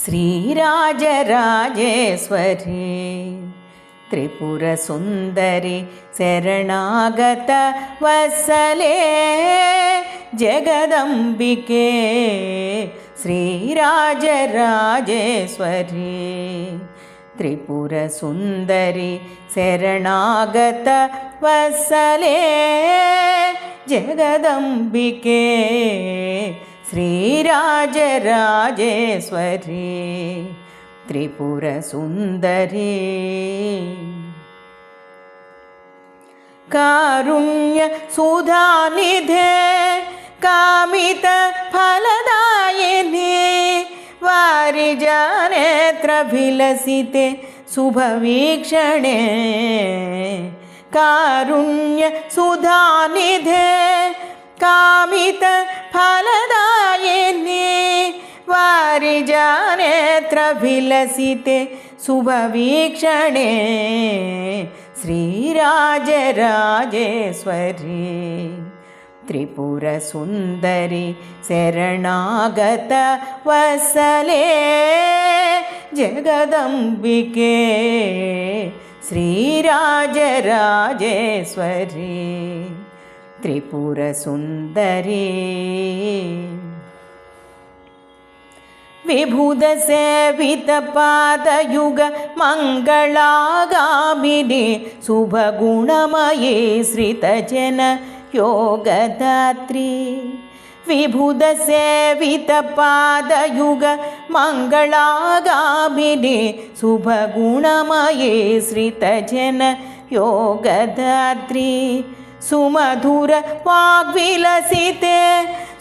श्रीराजराजेश्वरी त्रिपुरसुन्दरी शरणागत वत्सले जगदम्बिके श्रीराजराजेश्वरी त्रिपुरसुन्दरी शरणागत वत्सले जगदम्बिके श्रीराजराजेश्वरी त्रिपुरसुन्दरी कारुण्य सुधानिधे कामित फलदायिनी वारिजानेत्रभिलसिते शुभवीक्षणे कारुण्य सुधानिधे कामित फलदायिनी वारिजानेत्रभिलसिते शुभवीक्षणे श्रीराजराजेश्वरी त्रिपुरसुन्दरी शरणागत वत्सले जगदम्बिके श्रीराजराजेश्वरी त्रिपुरसुन्दरी विबुधसेवितपादयुग मङ्गलागामिनी शुभगुणमयी श्रितजन योगदात्री विबुधसेवितपादयुग मङ्गलागामिनी शुभगुणमयी श्रितजन योगदात्री सुमधुर वाग्विलसिते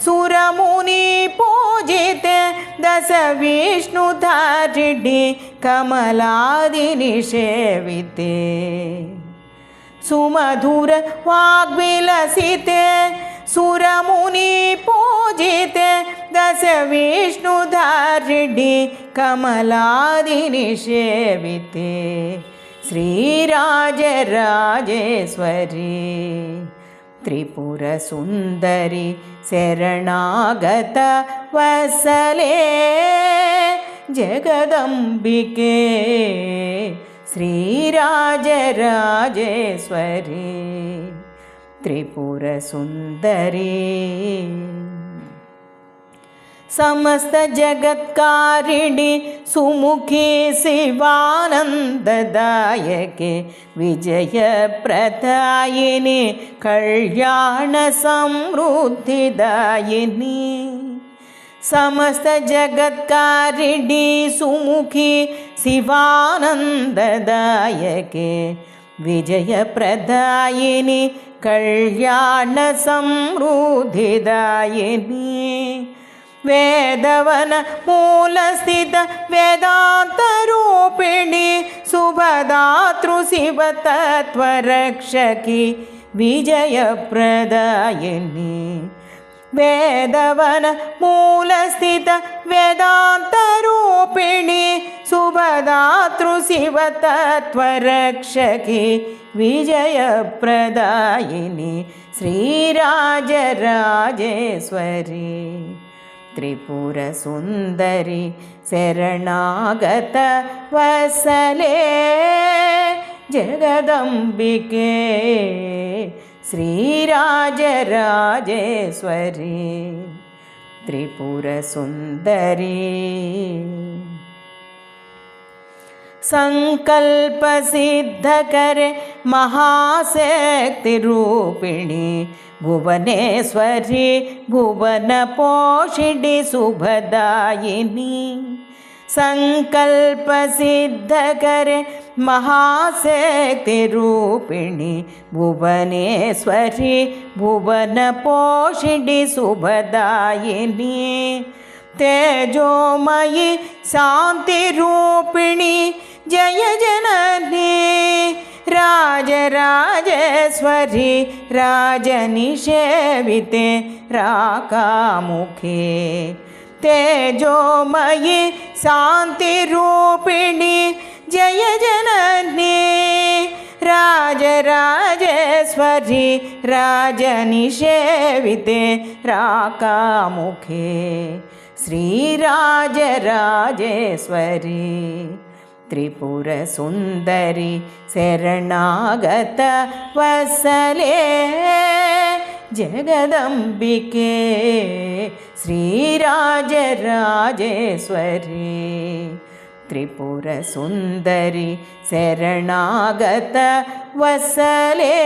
सुरमुनि पूजिते दश विष्णुधारिणी कमलादिनिषेविते सुमधुर वाग्विलसिते सुरमुनि पूजिते दश विष्णुधारिणी कमलादिनिषेविते श्रीराजराजेश्वरी त्रिपुरसुन्दरी शरणागत वत्सले जगदम्बिके श्रीराजराजेश्वरी त्रिपुरसुन्दरी समस्त जगत्कारिणी सुमुखी शिवानन्ददायके विजयप्रदायिनी कल्याण समृद्धिदायिनी समस्त जगत्कारिणी सुमुखी शिवानन्ददायके विजयप्रदायिनी कल्याण समृद्धिदायिनी वेदवन मूलस्थित वेदान्तरूपिणी शुभदातृ शिवतत्त्वरक्षकी विजयप्रदायिनी वेदवन मूलस्थित वेदान्तरूपिणी शुभदातृ शिवतत्त्वरक्षकी विजयप्रदायिनी श्रीराजराजेश्वरी त्रिपुरसुन्दरी शरणागत वत्सले जगदम्बिके श्रीराजराजेश्वरी त्रिपुरसुन्दरी संकल्प सिद्धकरे महाशक्तिरूपिणी भुवनेश्वरी भुवनपोषिणी शुभदायिनी संकल्प सिद्धकरे महाशक्तिरूपिणी भुवनेश्वरी भुवनपोषिणी शुभदायिनी तेजोमयी शान्तिरूपिणी जय जननी राजराजेश्वरी राजनिषेविते राकामुखे तेजोमयी शान्तिरूपिणी जय जननी राजराजेश्वरी राजनिषेविते राकामुखे श्रीराजराजेश्वरी त्रिपुरसुन्दरी शरणागत वत्सले जगदम्बिके श्रीराजराजेश्वरी त्रिपुरसुन्दरी शरणागत वत्सले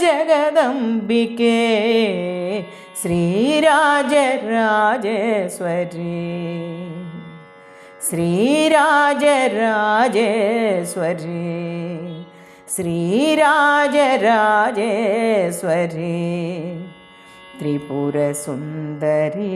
जगदम्बिके श्रीराजराजेश्वरी श्रीराजराजेश्वरी श्रीराजराजेश्वरी त्रिपुरसुन्दरी।